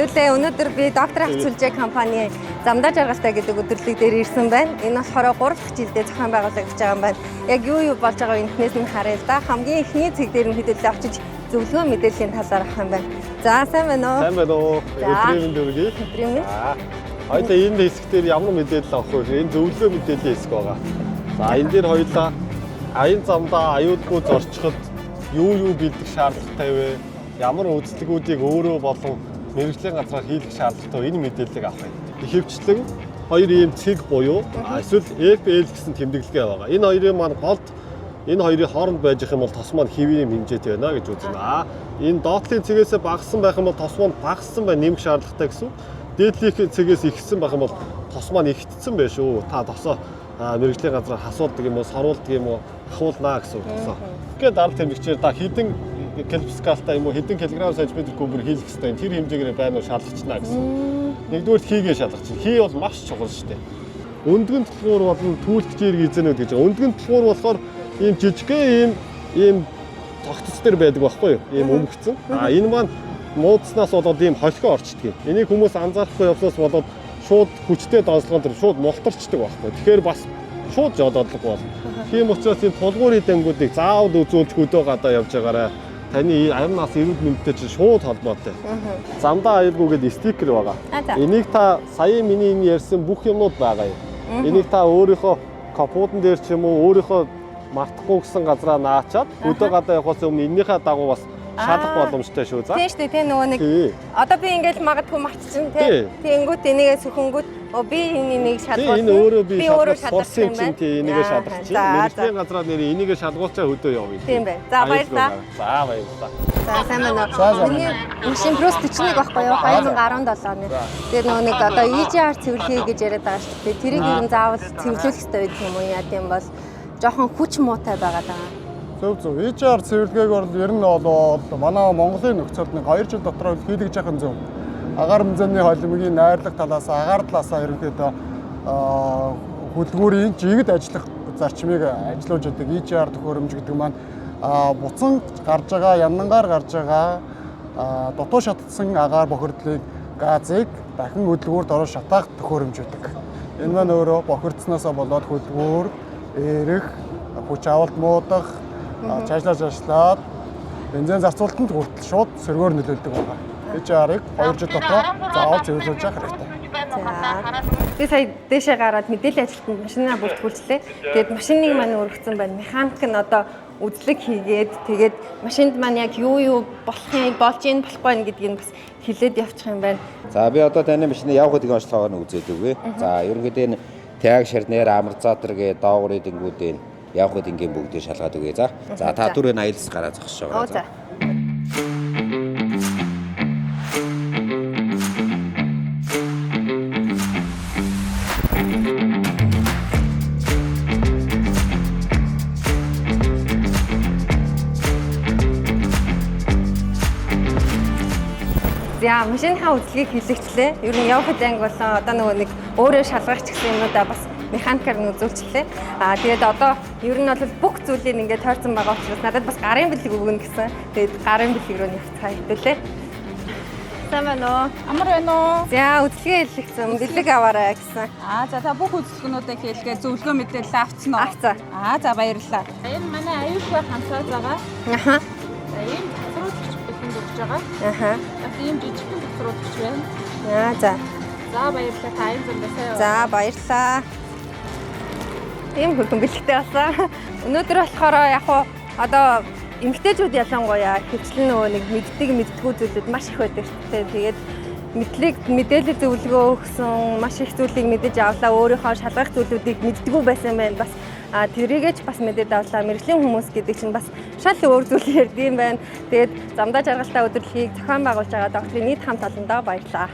Хэдүүлээ өнөөдөр би доктор ах сүлжээ компани замдаа жаргалтай гэдэг өдөрлөг дээр ирсэн байна. Энэ болохоор 3 дахь жилдээ зохион байгуулагдаж байгаа юм байна. Яг юу болж байгааг энэхнээс нь харъя л да. Хамгийн эхний цэг дээр нь хэдүүлээ очиж зөвлөгөө мэдээллийн талаар авах юм байна. За сайн байна уу? Сайн байна уу? Өдрийн дөрөв. Өдрийн мэнд. Хоёулаа энэ хэсгээр ямар мэдээлэл авах вэ? Энэ зөвлөгөө мэдээллийн хэсэг байгаа. За энэ дээр хоёулаа аян замдаа аюулгүй зорчиход юу бэлдэх шаардлагатай вэ? Ямар үйлчлэгүүдийг өөрөө болон мэргэжлийн газраар хийх шаардлагатай энэ мэдээллийг авах юм. Ихэвчлэн хоёр ийм цэг буюу эсвэл FL гэсэн тэмдэглэгээ байгаа. Энэ хоёрын маань голд энэ хоёрын хооронд байж их юм бол тос маань хэвийн хэмжээтэй байна гэж үзнэ. Энэ доотлын цэгээс багассан байх юм бол тос маань багассан бай нэмэх шаардлагатай гэсэн. Дээдлийн цэгээс ихсэн байх юм бол тос маань ихтсэн байх шүү. Та тосоо мэргэжлийн газраар хасуулдаг юм уу, саруулдаг юм уу, ахуулнаа гэсэн үг тосоо. Тэгээд дарал тэмдэгчээр та хідэн калпскалтай юм уу, хэдэн килограмм сантиметр кубээр хийх хэрэгтэй. Тэр хэмжээгээр байна уу шаардлагачна гэсэн. Нэгдүгээр хийгээ шалгах чинь. Хий бол маш чухал шүү дээ. Өндгөн толгуур болон түүлэгч эрг эзэнүүд гэж байгаа. Өндгөн толгуур болохоор ийм жижигхэн ийм тогтц дээр байдаг байхгүй юу? Ийм өмгцэн. Энэ маань муудснаас болоод ийм холхио орчдөг. Энийг хүмүүс анзаарахгүй явснаас болоод шууд хүчтэй донслогон төр шууд мултарчдаг байхгүй. Тэгэхээр бас шууд жододлого бол. Тийм учраас энэ тулгуурын дэнгүүдийг заавал үзүүлэх хөдөө гадаа явж байгаарай. Таны амнаас эрүүл мэндтэй чинь шууд холбоотой. Замдаа аюулгүй гэдэг стикер байгаа. Энийг та сая миний ярьсан бүх юмнууд байгаа юм. Энийг та өөрийнхөө капотон дээр ч юм уу өөрийнхөө мартахгүй гэсэн газараа наачаад хөдөө гадаа явахаас өмнө эннийхээ дагуу бас шалах боломжтой шүү. За. Тийм шүү дээ. Тэ нөгөө нэг одоо би ингээл магадгүй мартчихсан тий. Тэнгүүт энийгээ сүхэнгүүт би энийг шалгуулсан. Энэ өөрөө би шалгуулсан юм чинь тий энийгээ шалгах чинь. Мэргэжлийн газраа нэр энийгээ шалгуулчаа хөдөө явъя. Тийм бай. За баярлалаа. За баярлалаа. За сайн байна уу? Миний машин Plus 41 байхгүй юу? 2017 оны. Тэгээд нөгөө нэг одоо EGR цэвэрлэхий гэж яриад байгаа шүү дээ. Тэрийг ер нь заавал цэвэрлэх хэрэгтэй байх юм уу? Яа гэм бол жоохон хүч муутай байгаад байгаа. Зөв. EGR цэвэрлэгээг бол ер нь бол манай Монголын нөхцөлд 2 жил дотор хийлгэж яхах зөв. Агаар хэмжээний холимгийн найрлах талаас агаар талаасаа ерөнхийдөө хөдөлгүүрийн жигд ажиллах зарчмыг ажиллуулж байдаг EGR төхөөрөмж гэдэг маань буцан гарч байгаа, янангаар гарч байгаа дутуу шатсан агаар бохирдлыг газыг дахин хөдөлгүүрт оруулж шатаах төхөөрөмж байдаг. Энэ маань өөрөө бохирдсноосоо болоод хөдөлгүүр, эрэх, хүч авалт муудах, цаашлаад бензин зарцуулалтанд хүртэл шууд сөргөөр нөлөөлдөг байна. EGR-ыг 2 жил дотор заавал цэвэрлүүлж явах хэрэгтэй. За. Би сая дэшээ гараад мэдээлэл ажилтнанд машинаа бүртгүүлчлээ. Тэгээд машиныг маань өргөцсөн байна. Механик нь одоо үзлэг хийгээд тэгээд машинд маань яг юу болохыг болж ийн болохгүй нь гэдгийг бас хэлээд явчих юм байна. За би одоо таны машины явах гэдэг онцлогоог нь үзээд өгье. За ерөнхийдөө энэ тяг ширнээр амарцаатар гээ доогуурын дэнгүүдийн явах дэнгийн бүгдийг шалгаад өгье. За та түрүүн аялс гараа зогсож байгаа. За. За машинынхаа үзлэгийг хэлэгчлээ. Ер нь явах анги болон одоо нөгөө нэг өөрөө шалгах ч гэсэн юмудаа бас механикаар нь үзүүлчихлээ. Тэгээд одоо ер нь бол бүх зүйлийг ингээд тойрсон байгаа учраас надад бас гарын бэлэг өгнө гэсэн. Тэгээд гарын бэлэг рүү явцгаа хэвдүүлээ. Сайн байна уу? Амар байна уу? За үзлэгээ хэлэгцэн бэлэг аваарай гэсэн. За та бүх үзлэгнүүдийг хэлгээ зөвлөгөө мэдээлэл авцсан уу? Авцаа. За баярлалаа. Энэ манай аюулгүй хансаад байгаа. Аха. За ийм цэцрүүлэгч бэлэн өгч байгаа. Аха. Ийм жижигхэн цэцрүүлэгч байна. За. За баярлалаа. Та энэ зөндөөсөө. За баярлалаа. Ийм хөлбөм бэлэгтэй болсон. Өнөөдөр болохоор яг хуу одоо эмэгтэйчүүд ялангуяа хөвчлэн нөгөө нэг мэддэггүй зүйлүүд маш их байдаг шүү дээ. Тэгээд мэдээлэл зөвлөгөө өгсөн маш их зүйлийг мэдэж авлаа. Өөрийнхөө шалгах зүйлүүдийг мэддэггүй байсан байна. Бас тэрийгэж бас мэдээд авлаа. Мэргэжлийн хүмүүс гэдэг чинь бас шал өөр зүйл ярьдсан байна. Тэгээд замдаа жаргалтай өдөрлөгийг зохион байгуулж байгаа докторийн нийт хамт олондоо баярлалаа.